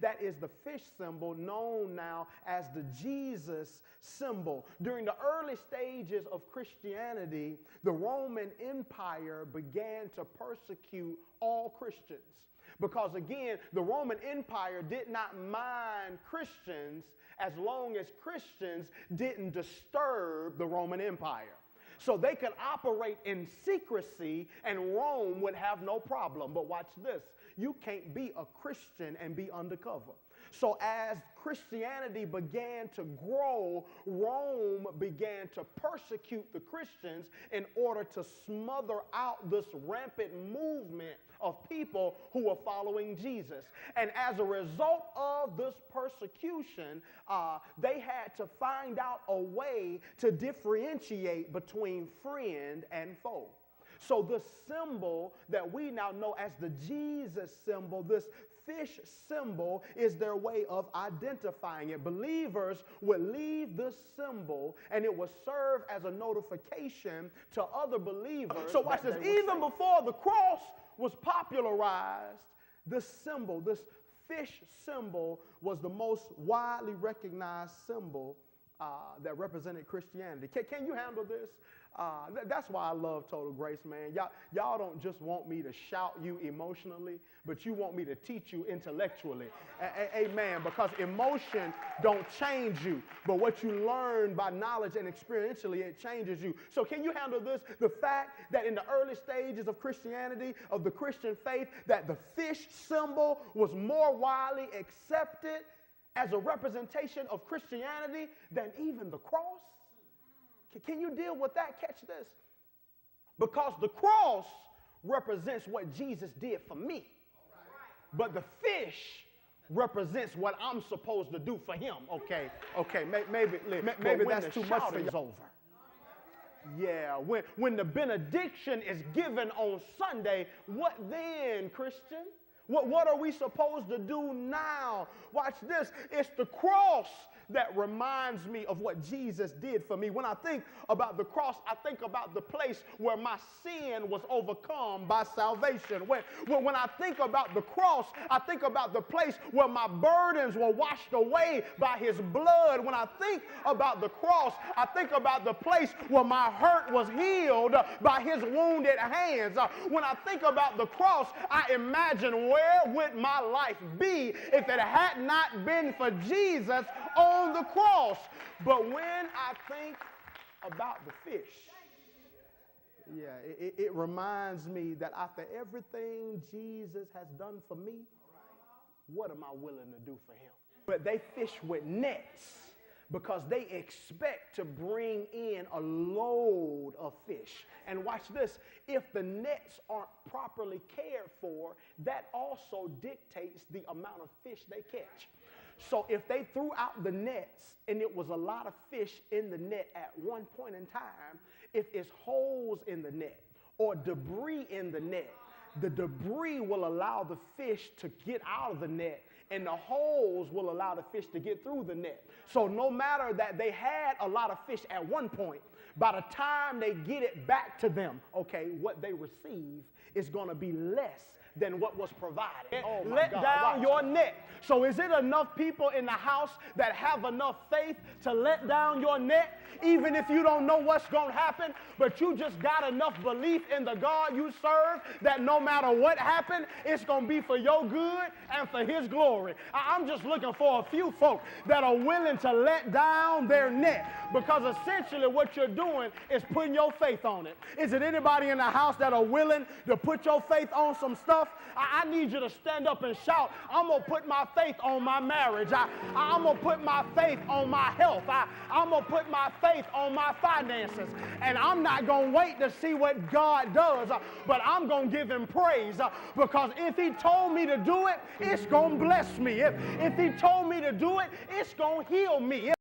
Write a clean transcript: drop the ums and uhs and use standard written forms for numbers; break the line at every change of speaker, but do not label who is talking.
That is the fish symbol known now as the Jesus symbol. During the early stages of Christianity, the Roman Empire began to persecute all Christians. Because again, the Roman Empire did not mind Christians as long as Christians didn't disturb the Roman Empire. So they could operate in secrecy and Rome would have no problem. But watch this. You can't be a Christian and be undercover. So as Christianity began to grow, Rome began to persecute the Christians in order to smother out this rampant movement of people who were following Jesus. And as a result of this persecution, they had to find out a way to differentiate between friend and foe. So the symbol that we now know as the Jesus symbol, this fish symbol, is their way of identifying it. Believers would leave this symbol and it would serve as a notification to other believers. So watch this. Even before the cross was popularized, this symbol, this fish symbol, was the most widely recognized symbol that represented Christianity. Can you handle this? That's why I love Total Grace, man. Y'all don't just want me to shout you emotionally, but you want me to teach you intellectually. Amen. Because emotion don't change you, but what you learn by knowledge and experientially, it changes you. So can you handle this? The fact that in the early stages of Christianity, of the Christian faith, that the fish symbol was more widely accepted as a representation of Christianity than even the cross? Can you deal with that? Catch this. Because the cross represents what Jesus did for me. But the fish represents what I'm supposed to do for him. Okay, maybe that's too much for you. Over. Yeah, when the benediction is given on Sunday, what then, Christian? What are we supposed to do now? Watch this. It's the cross that reminds me of what Jesus did for me. When I think about the cross, I think about the place where my sin was overcome by salvation. When I think about the cross, I think about the place where my burdens were washed away by his blood. When I think about the cross, I think about the place where my hurt was healed by his wounded hands. When I think about the cross, I imagine where would my life be if it had not been for Jesus on the cross. But when I think about the fish, it reminds me that after everything Jesus has done for me, what am I willing to do for him? But they fish with nets because they expect to bring in a load of fish. And watch this, if the nets aren't properly cared for, that also dictates the amount of fish they catch. So if they threw out the nets and it was a lot of fish in the net at one point in time, if it's holes in the net or debris in the net, the debris will allow the fish to get out of the net and the holes will allow the fish to get through the net. So no matter that they had a lot of fish at one point, by the time they get it back to them, okay, what they receive is going to be less than what was provided. Let down your net. So is it enough people in the house that have enough faith to let down your net, even if you don't know what's going to happen, but you just got enough belief in the God you serve that no matter what happened, it's going to be for your good and for his glory? I'm just looking for a few folk that are willing to let down their net, because essentially what you're doing is putting your faith on it. Is it anybody in the house that are willing to put your faith on some stuff? I need you to stand up and shout, I'm going to put my faith on my marriage. I'm going to put my faith on my health. I'm going to put my faith on my finances. And I'm not going to wait to see what God does, but I'm going to give him praise, because if he told me to do it, it's going to bless me. If he told me to do it, it's going to heal me.